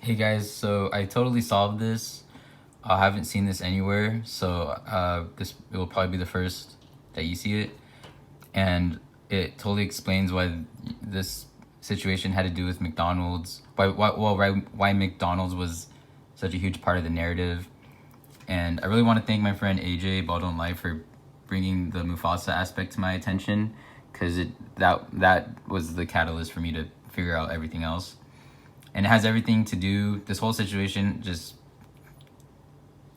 Hey guys, so I totally solved this. I haven't seen this anywhere, so this it will probably be the first that you see it, and it totally explains why this situation had to do with McDonald's. Why McDonald's was such a huge part of the narrative, and I really want to thank my friend AJ Baldo in Life for bringing the Mufasa aspect to my attention, because that was the catalyst for me to figure out everything else. And it has everything to do. This whole situation just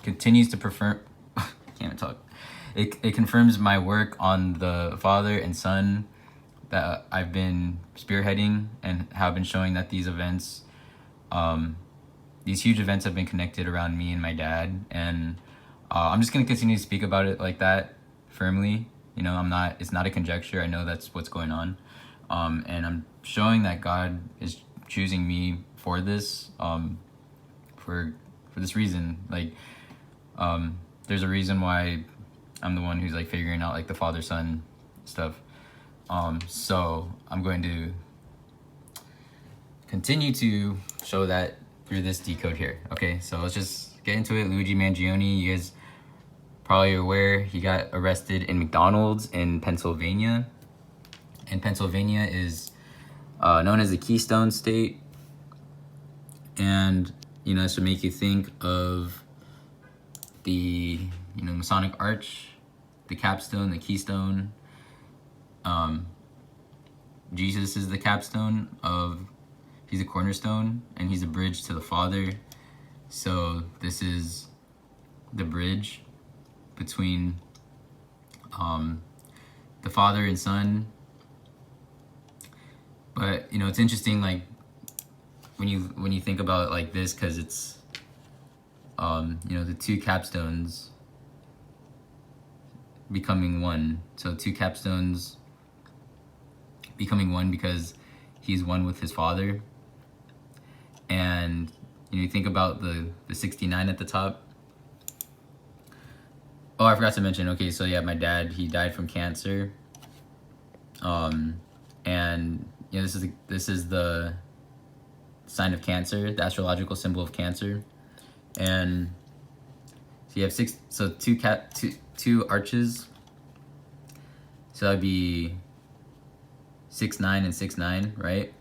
continues to prefer. Can't even talk. It confirms my work on the father and son that I've been spearheading, and have been showing that these events, these huge events, have been connected around me and my dad. And I'm just gonna continue to speak about it like that, firmly. You know, I'm not. It's not a conjecture. I know that's what's going on, and I'm showing that God is choosing me for this, for this reason. Like, there's a reason why I'm the one who's like figuring out like the father son stuff. So I'm going to continue to show that through this decode here. Okay, so let's just get into it. Luigi Mangione, you guys probably are aware, he got arrested in McDonald's in Pennsylvania. And Pennsylvania is known as the Keystone State. And, you know, this would make you think of the, Masonic Arch, the capstone, the keystone. Jesus is the capstone he's a cornerstone, and he's a bridge to the Father. So this is the bridge between the Father and Son. But, it's interesting, like, when you think about it like this, because it's, the two capstones becoming one. So two capstones becoming one because he's one with his Father. And you think about the 69 at the top. Oh, I forgot to mention. Okay, so yeah, my dad, he died from cancer. And this is the sign of Cancer, the astrological symbol of Cancer. And so you have two arches. So that'd be 6 9 and 6 9, right?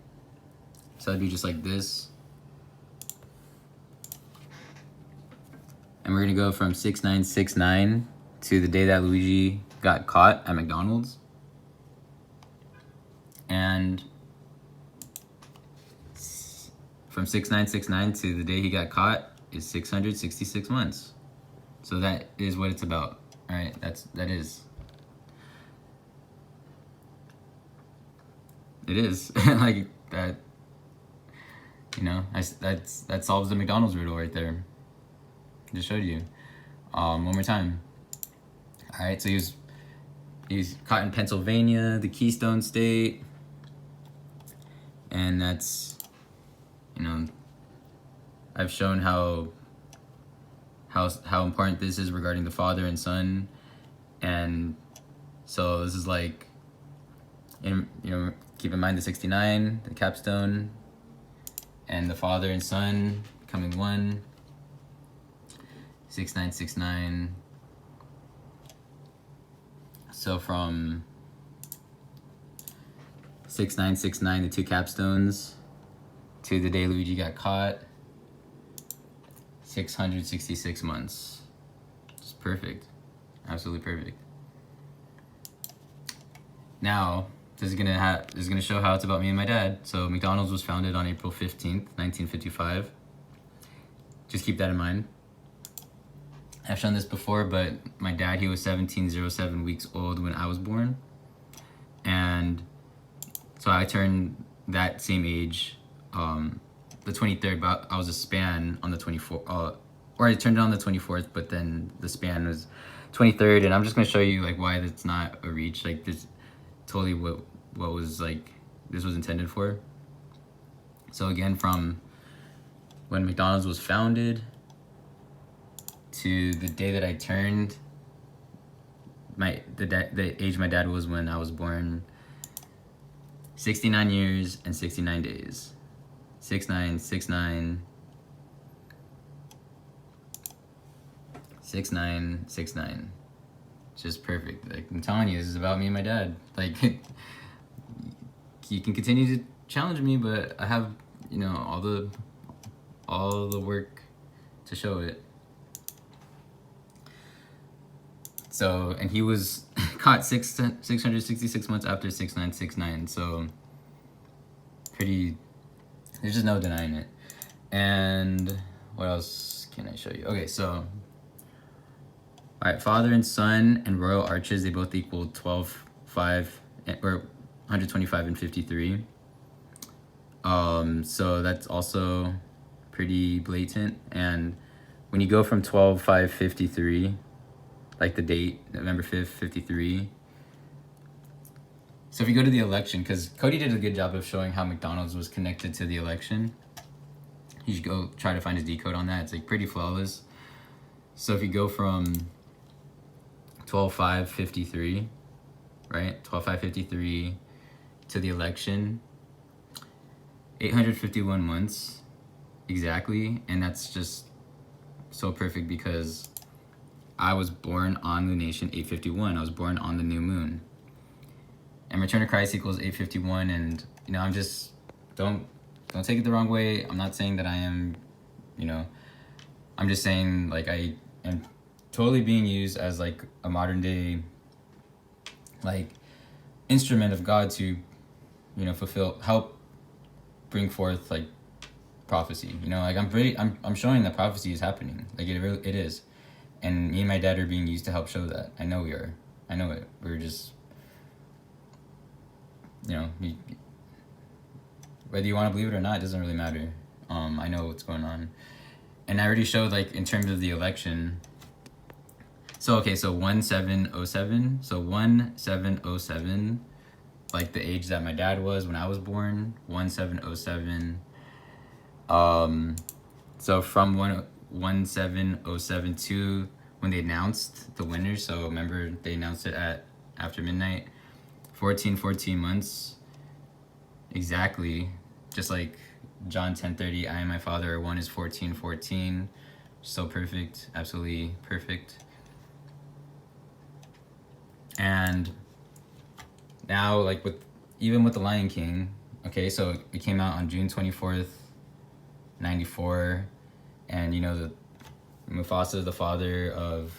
So that'd be just like this. And we're gonna go from 6969 to the day that Luigi got caught at McDonald's. And from 6969 to the day he got caught is 666 months. So that is what it's about. All right, that is. It is like that. That solves the McDonald's riddle right there. Just showed you. One more time. All right, so he was caught in Pennsylvania, the Keystone State, and that's, I've shown how important this is regarding the Father and Son. And so this is like, keep in mind the 69, the capstone, and the Father and Son becoming one. 6969. So from 6969, the two capstones, to the day Luigi got caught, 666 months. Just perfect. Absolutely perfect. Now, this is gonna show how it's about me and my dad. So McDonald's was founded on April 15th, 1955. Just keep that in mind. I've shown this before, but my dad, he was 1707 weeks old when I was born. And so I turned that same age, the 23rd, but I was a span on the 24th, or I turned it on the 24th, but then the span was 23rd. And I'm just gonna show you like why that's not a reach. Like, this totally what was like, this was intended for. So again, from when McDonald's was founded to the day that I turned the age my dad was when I was born, 69 years and 69 days. 6969 6969. Just perfect. Like, I'm telling you, this is about me and my dad. Like, you can continue to challenge me, but I have, you know, all the work to show it. So, and he was caught 666 months after 6969. So, pretty, there's just no denying it. And what else can I show you? Okay, so, all right, father and son and royal arches, they both equal 12, 5, or 125 and 53. So that's also pretty blatant. And when you go from 12, 5, 53, like the date, November 5th, 53. So if you go to the election, because Cody did a good job of showing how McDonald's was connected to the election. You should go try to find his decode on that. It's like pretty flawless. So if you go from 12/5/53, right? 12/5/53 to the election, 851 months exactly, and that's just so perfect because I was born on lunation 851. I was born on the new moon. And return of Christ equals 851, and you know, I'm just don't take it the wrong way. I'm not saying that I am, you know, I'm just saying like I am totally being used as like a modern day like instrument of God to, you know, help bring forth like prophecy. You know, like I'm showing that prophecy is happening. Like it is. And me and my dad are being used to help show that. I know we are. I know it. We're just, you know, whether you want to believe it or not, it doesn't really matter. I know what's going on. And I already showed, like, in terms of the election. So, okay, so 1707. So 1707, like the age that my dad was when I was born, 1707. So from 1707 to when they announced the winner, so remember they announced it at after midnight, 14 months exactly, just like John 10:30, I and my Father are one is 14:14. So perfect, absolutely perfect. And now, like even with the Lion King, okay, so it came out on June 24th, 94, and you know the Mufasa is the father of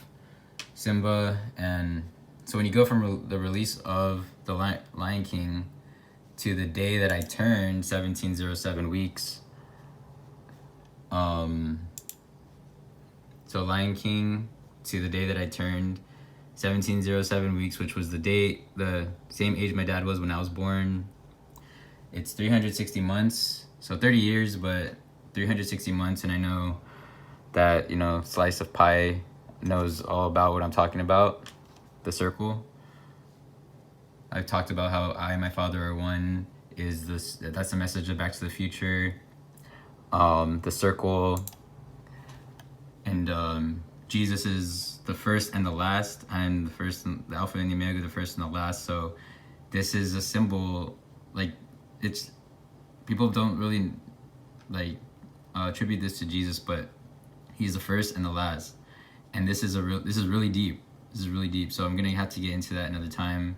Simba, and so when you go from the release of the Lion King to the day that I turned 1707 weeks, so Lion King to the day that I turned 1707 weeks, which was the same age my dad was when I was born. It's 360 months, so 30 years, but 360 months, and I know that, you know, Slice of Pie knows all about what I'm talking about, the circle. I've talked about how I and my Father are one, that's the message of Back to the Future. The circle, and Jesus is the first and the last. I'm the first, the Alpha and the Omega, the first and the last. So this is a symbol, like, it's, people don't really like attribute this to Jesus, but he's the first and the last. And this is really deep. This is really deep. So I'm gonna have to get into that another time.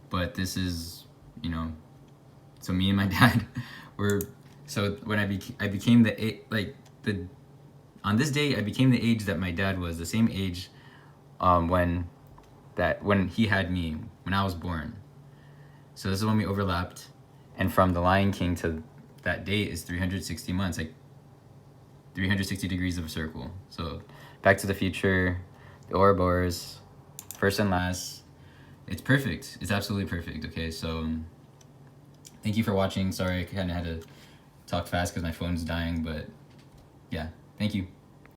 But this is, you know, so me and my dad so when I became on this day I became the age that my dad was, the same age when he had me, when I was born. So this is when we overlapped, and from the Lion King to that date is 360 months, like 360 degrees of a circle. So Back to the Future, the Ouroboros, first and last. It's perfect. It's absolutely perfect. Okay, so thank you for watching. Sorry, I kind of had to talk fast because my phone's dying, but yeah, thank you.